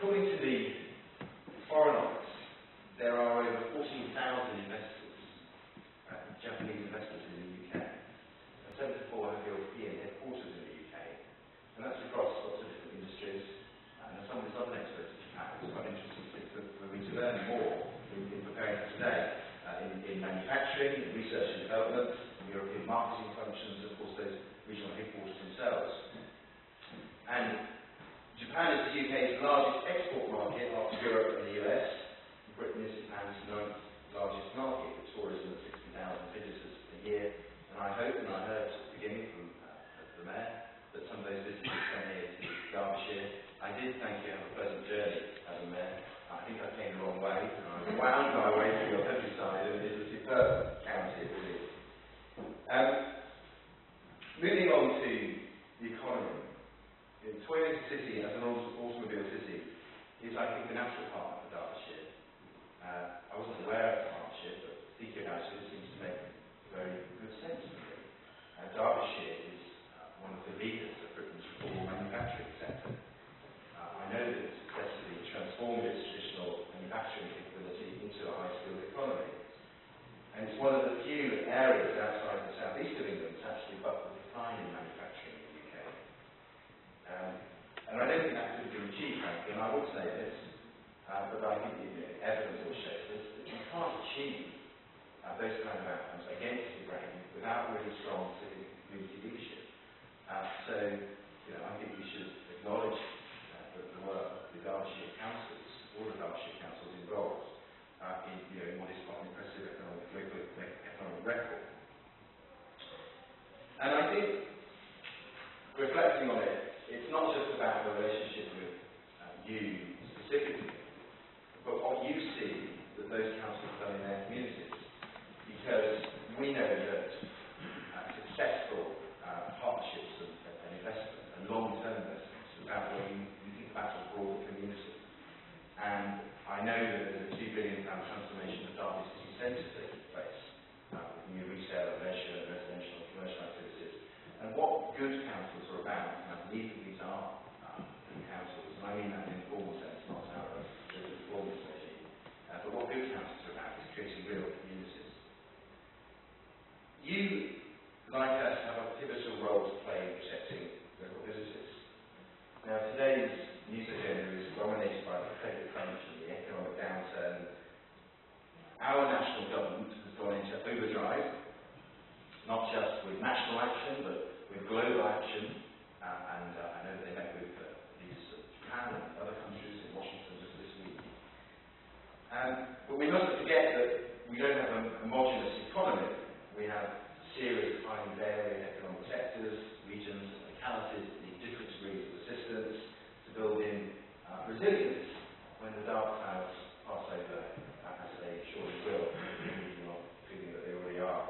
According to the Foreign Office, there are over 14,000 investors, Japanese investors in the UK, and 74 have European headquarters in the UK, and that's across lots of different industries. And as someone who's not an expert in Japan, it's quite interesting for me to learn more in preparing for today, in manufacturing, in research and development, in European marketing functions, and of course those regional headquarters themselves. And Japan is the UK's largest export market after Europe and the US. Britain is Japan's 9th largest market, with tourism of 60,000 visitors a year. And I hope, and I heard at the beginning from the Mayor, that some of those visitors come here to Derbyshire. I did thank you, have a pleasant journey as a Mayor. I think I came the wrong way, and I wound my way through your countryside, and it is a superb county, it really is. Moving on to the economy. Toyota City, as an automobile city, is, I think, the natural partner for Derbyshire. I wasn't aware of the partnership, but thinking about it, it seems to make very good sense to me. Derbyshire is one of the leaders of Britain's rural manufacturing sector. I know that it's successfully transformed its traditional manufacturing capability into a high-skilled economy. And it's one of the few areas outside the southeast of England that's actually bucked the decline in manufacturing in the UK. And I don't think that could have been achieved, frankly, and I would say this, but I think evidence will show this, that you can't achieve those kind of outcomes against the grain without really strong civic community leadership. So, I think we should acknowledge the work of the Derbyshire councils, all the Derbyshire councils involved in what is quite an impressive economic record. And I think, reflecting on it, it's not just about the relationship with you specifically, but what you see that those councils have done in their communities. Because we know that successful partnerships and investment and long-term investments is about where you think about a broader community. And I know that there's a £2 billion transformation of Derby City Centre taking place with new retail and leisure and residential and commercial activities. And what good councils are about, and I believe that these are good councils, and I mean that in a formal sense, not our performance regime, but what good councils are about is creating real communities. You, like us, have a pivotal role to play in protecting local businesses. Now, today's news agenda is dominated by the credit crunch and the economic downturn. Our national government has gone into overdrive, not just with national action, but with global action. And I know that they met with leaders of Japan and other countries in Washington just this week. But we mustn't forget that we don't have a homogenous economy. We have a series of highly varying economic sectors, regions, and localities that need different degrees of assistance to build in resilience when the dark clouds pass over, as they surely will, feeling that they already are.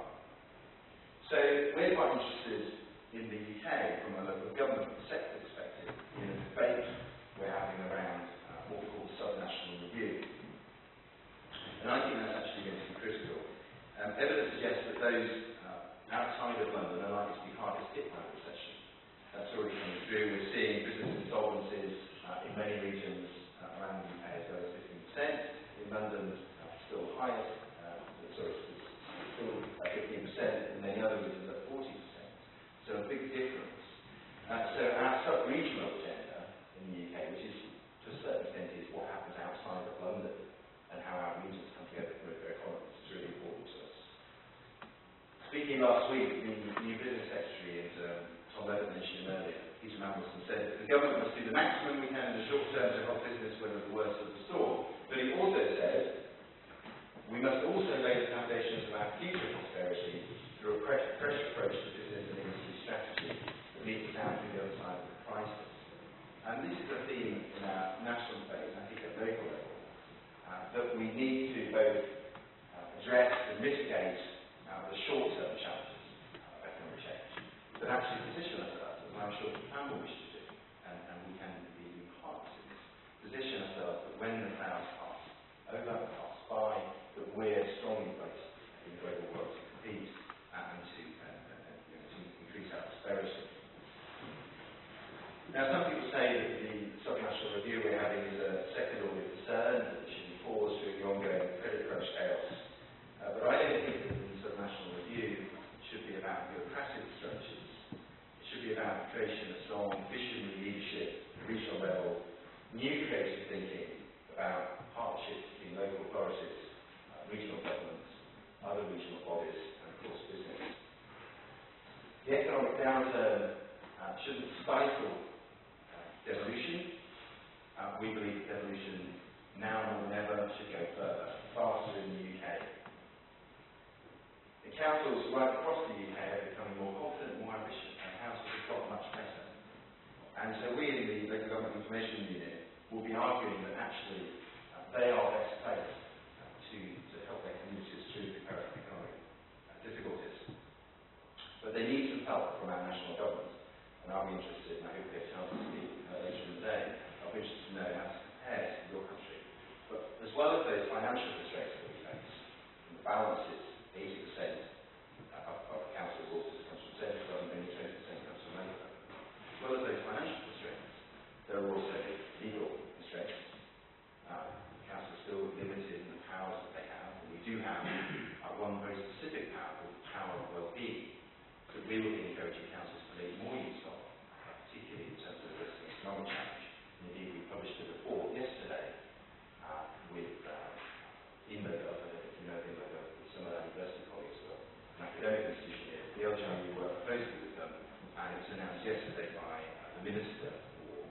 So we're quite interested in the UK from a local government sector perspective in a debate we're having around what we call the subnational review. And I think that's actually going to be critical. Evidence suggests that those outside of London are likely to be hardest hit by the recession. That's already coming through. We're seeing business insolvencies in many regions around the UK as low as 15%. In London, still highest, still 15%, in many other regions at 40%. So a big difference. So our sub-regional agenda in the UK, which is to a certain extent is what happens outside of London and how our regions come together to move their economies, is really important to us. Speaking last week, the new business secretary, as Tom Levitt mentioned earlier, Peter Mandelson, said that the government must do the maximum we can in the short term to help business weather the worst of the storm. But he also said we must also lay the foundations of our future prosperity through a fresh approach to business and industry strategy that leads us out to the other side of the crisis. And this is a theme in our national debate, and I think at local level, that we need to both address and mitigate the short-term challenges of economic change, but actually position ourselves, as I'm sure Japan will wish to do, and we can be even part of this, position ourselves that when the clouds pass by, that we're strongly placed in the global world to compete and to increase our prosperity. Now, some people say that the subnational review we're having is a thinking about partnerships between local authorities, regional governments, other regional bodies, and of course business. The economic downturn shouldn't stifle devolution. We believe devolution now more than ever should go further, faster in the UK. The councils right across the UK are becoming more confident, more ambitious, and councils have got much better. And so we in the Local Government Information Unit will be arguing that actually they are best placed to help their communities through the current economic difficulties. But they need some help from our national government. And I'll be interested, and I hope we get a chance to speak later in the day, I'll be interested to know how to compare to your country. But as well as those financial constraints that we face, and the balance is 80% of council resources comes from central government, only 20% comes from local government. As well as those financial constraints, there are also legal constraints. Council is still limited in the powers that they have, and we do have one very specific power called the power of well-being, that we will be encouraging councils to make more use of, particularly in terms of addressing economic challenge. And indeed, we published a report yesterday with Inlogo, I don't know if you know Inlogo, with some of our university colleagues who are an academic institution here. The LGRU work closely with them, and it was announced yesterday by the Minister for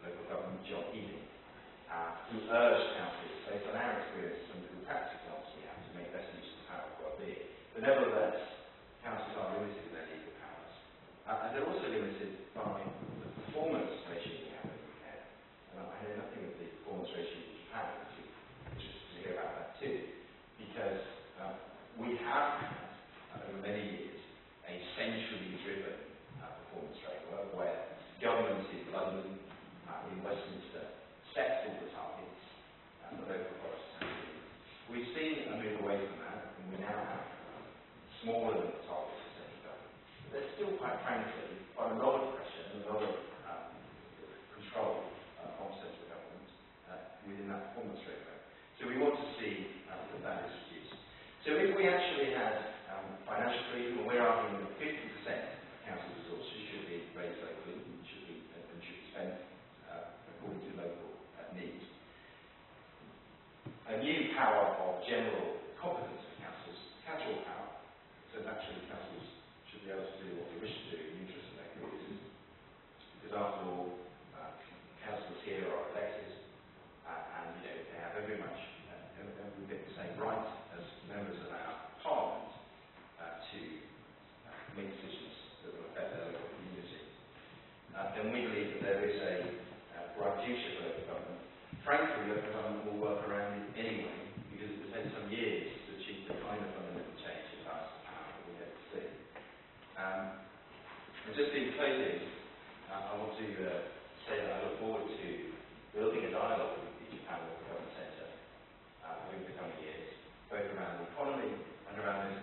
Local Government, John Ely, who urged councils, based on our experience, some of the practice examples we have, to make best use of the power of well-being. But nevertheless, councils are limited in their legal powers. And they're also limited by the performance regime we have in the UK. And I know nothing of the performance regime in Japan, which is interested to hear about that too, because we have had, over many years, a centrally driven performance framework where government in London, in Westminster, sets all the targets, and the local authorities have to. We've seen a move away from that, and we now have smaller than the targets of central government. But there's still, quite frankly, quite a lot of pressure and a lot of control on central government within that performance framework. So we want to see that is reduced. So if we actually had financial freedom, and we're arguing that 50% of council resources should be raised locally, should be spent according to local needs. A new power of general competence for councils, catch-all power. So naturally, councils should be able to do what they wish to do in the interest of their communities. Because after all, councils here are elected, and they have every bit the same right as members of our Parliament to make decisions that will affect their local community. And we believe that there is a bright future for local government. Frankly, local government will work around it anyway, because it will take some years to achieve the kind of fundamental change in balance of power that we hope to see. And just in closing, I want to say that I look forward to building a dialogue with the Japan Local Government Centre over the coming years, both around the economy and around those